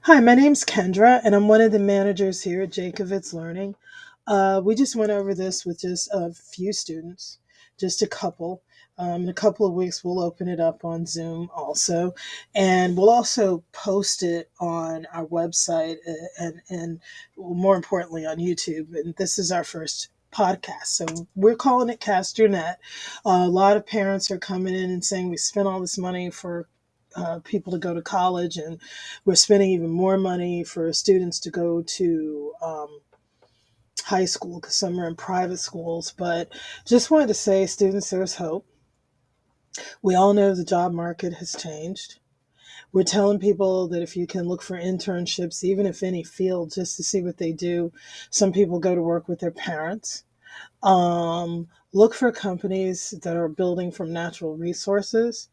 Hi, my name's Kendra, and I'm one of the managers here at Jacovitz Learning. We just went over this with just a few students, just a couple. In a couple of weeks, we'll open it up on Zoom also, and we'll also post it on our website and more importantly on YouTube. And this is our first podcast, so we're calling it Cast Your Net. A lot of parents are coming in and saying we spent all this money for people to go to college, and we're spending even more money for students to go to high school because some are in private schools. But just wanted to say, students, there's hope. We all know the job market has changed. We're telling people that if you can look for internships, even if any field, just to see what they do. Some people go to work with their parents. Look for companies that are building from natural resources.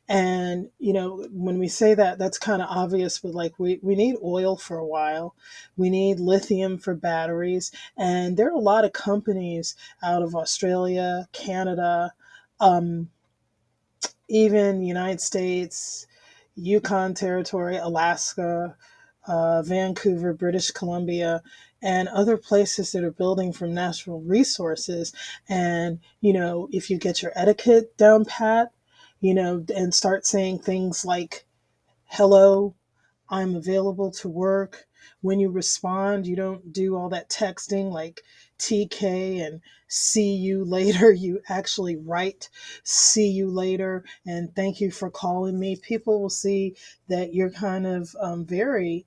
And, when we say that, that's kind of obvious, but like we need oil for a while. We need lithium for batteries. And there are a lot of companies out of Australia, Canada, um, even the United States, Yukon Territory, Alaska, Vancouver, British Columbia, and other places that are building from natural resources. And, if you get your etiquette down pat, and start saying things like, hello, I'm available to work. When you respond, you don't do all that texting like TK and see you later. You actually write see you later and thank you for calling me. People will see that you're kind of very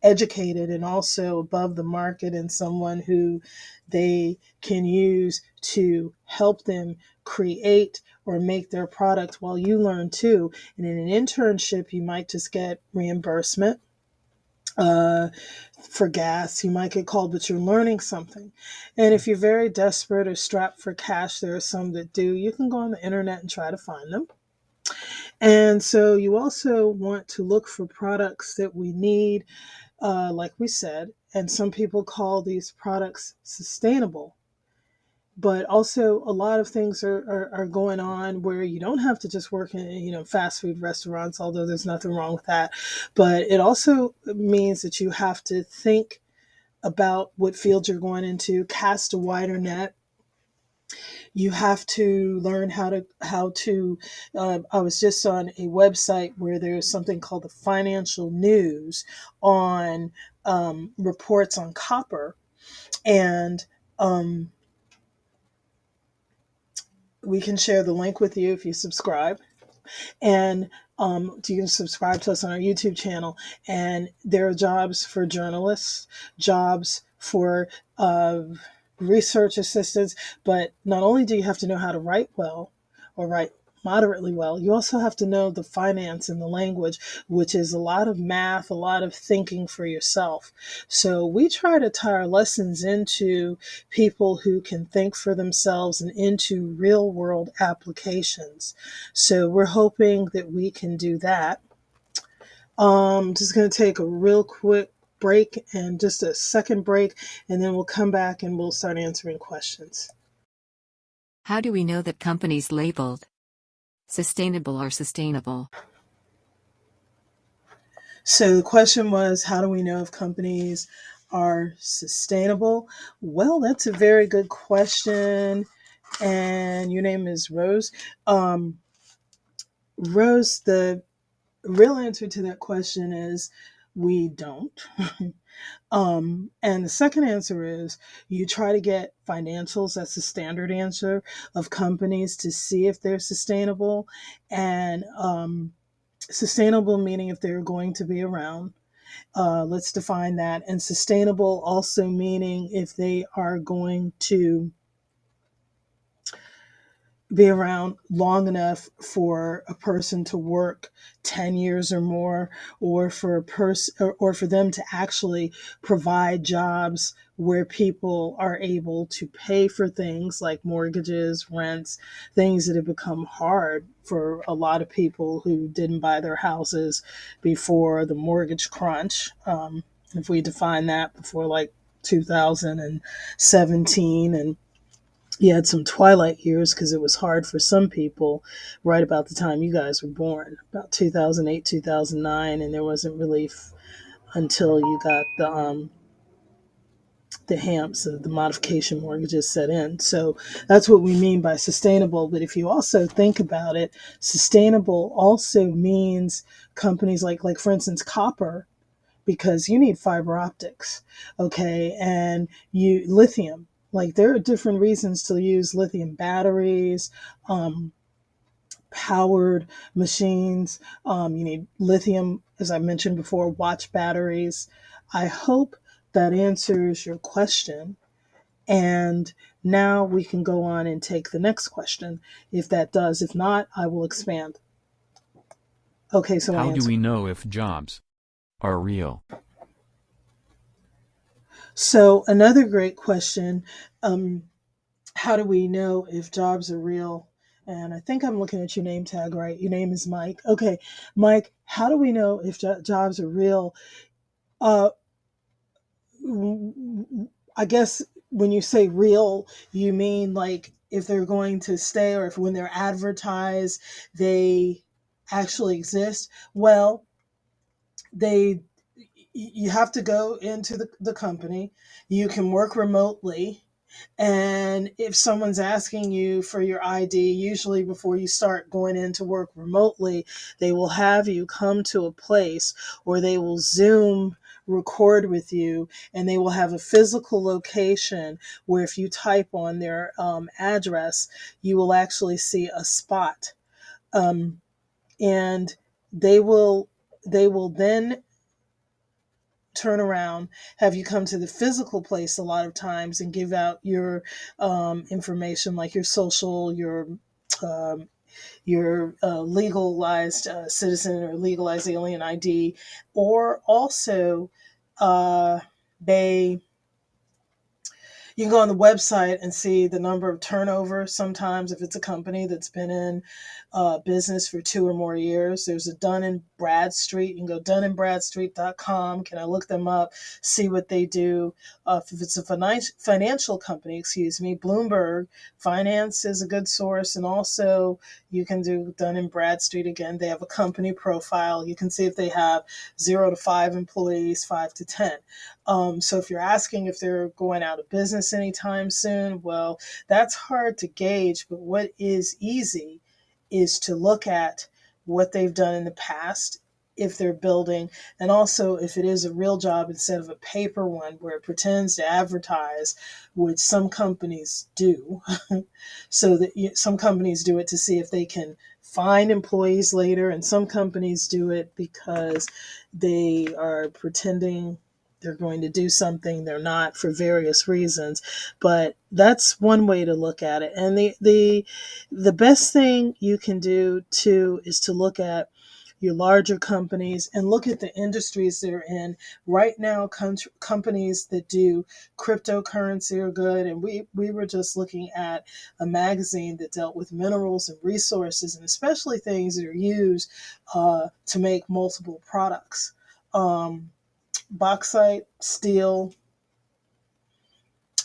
educated and also above the market and someone who they can use to help them create or make their product while you learn too. And in an internship, you might just get reimbursement uh, for gas. You might get called, but you're learning something. And if you're very desperate or strapped for cash, there are some that do. You can go on the internet and try to find them. And so you also want to look for products that we need, like we said, and some people call these products sustainable. But also, a lot of things are going on where you don't have to just work in, fast food restaurants, although there's nothing wrong with that. But it also means that you have to think about what field you're going into, cast a wider net. You have to learn how to I was just on a website where there's something called the financial news on reports on copper. And we can share the link with you if you subscribe. And you can subscribe to us on our YouTube channel. And there are jobs for journalists, jobs for research assistants. But not only do you have to know how to write well or write moderately well, you also have to know the finance and the language, which is a lot of math, a lot of thinking for yourself. So we try to tie our lessons into people who can think for themselves and into real world applications. So we're hoping that we can do that. Just going to take a real quick break and just a second break, and then we'll come back and we'll start answering questions. How do we know that companies labeled sustainable are sustainable? So the question was, how do we know if companies are sustainable? Well, that's a very good question. And your name is Rose. Rose, the real answer to that question is we don't. And the second answer is you try to get financials. That's the standard answer of companies to see if they're sustainable. And sustainable meaning if they're going to be around. Let's define that. And sustainable also meaning if they are going to be around long enough for a person to work 10 years or more, or for a person or for them to actually provide jobs where people are able to pay for things like mortgages, rents, things that have become hard for a lot of people who didn't buy their houses before the mortgage crunch. If we define that before like 2017, and You had some twilight years because it was hard for some people right about the time you guys were born, about 2008, 2009, and there wasn't relief until you got the HAMPs, the modification mortgages set in. So that's what we mean by sustainable. But if you also think about it, sustainable also means companies like for instance, copper, because you need fiber optics, okay, and you lithium. Like there are different reasons to use lithium batteries, um, powered machines. You need lithium, as I mentioned before, watch batteries. I hope that answers your question. And now we can go on and take the next question. If that does, if not, I will expand. Okay, so I How do answered. we know if jobs are real? So another great question. Um, how do we know if jobs are real? And I think I'm looking at your name tag right. Your name is Mike. Okay, Mike, how do we know if jobs are real? Uh, I guess when you say real, you mean like if they're going to stay or if when they're advertised, they actually exist. Well, they you have to go into the company. You can work remotely. And if someone's asking you for your ID, usually before you start going in to work remotely, they will have you come to a place or they will Zoom record with you and they will have a physical location where if you type on their address, you will actually see a spot. Um, and they will they will then turn around, have you come to the physical place a lot of times and give out your information like your social, um, your legalized citizen or legalized alien ID, or also they you can go on the website and see the number of turnover. Sometimes, if it's a company that's been in business for 2 or more years, there's a Dun and Bradstreet. You can go dunandbradstreet.com. Can I look them up, see what they do? If it's a financial company, excuse me, Bloomberg Finance is a good source. And also, you can do Dun and Bradstreet again. They have a company profile. You can see if they have 0 to 5 employees, 5 to 10. So if you're asking if they're going out of business anytime soon, well, that's hard to gauge. But what is easy is to look at what they've done in the past, if they're building, and also if it is a real job instead of a paper one where it pretends to advertise, which some companies do. So that some companies do it to see if they can find employees later, and some companies do it because they are pretending they're going to do something they're not for various reasons. But that's one way to look at it. And the best thing you can do too is to look at your larger companies and look at the industries they're in right now. Companies that do cryptocurrency are good, and we were just looking at a magazine that dealt with minerals and resources, and especially things that are used to make multiple products. um, Bauxite, steel,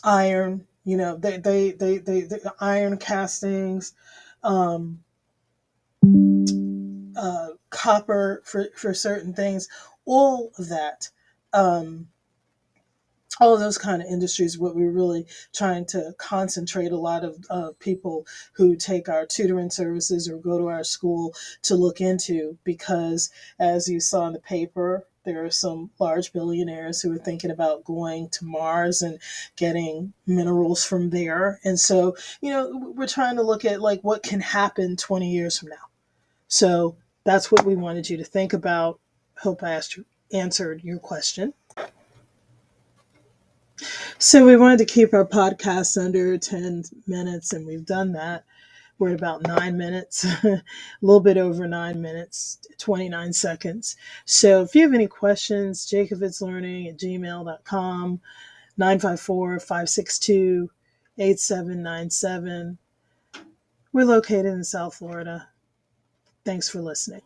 iron, they iron castings, um, copper for certain things, all of that. Um, all of those kind of industries, what we're really trying to concentrate a lot of people who take our tutoring services or go to our school to look into, because as you saw in the paper, there are some large billionaires who are thinking about going to Mars and getting minerals from there. And so, we're trying to look at like what can happen 20 years from now. So that's what we wanted you to think about. Hope I answered your question. So we wanted to keep our podcast under 10 minutes, and we've done that. We're at about 9 minutes, a little bit over 9 minutes, 29 seconds. So if you have any questions, jacovitzlearning@gmail.com, 954-562-8797. We're located in South Florida. Thanks for listening.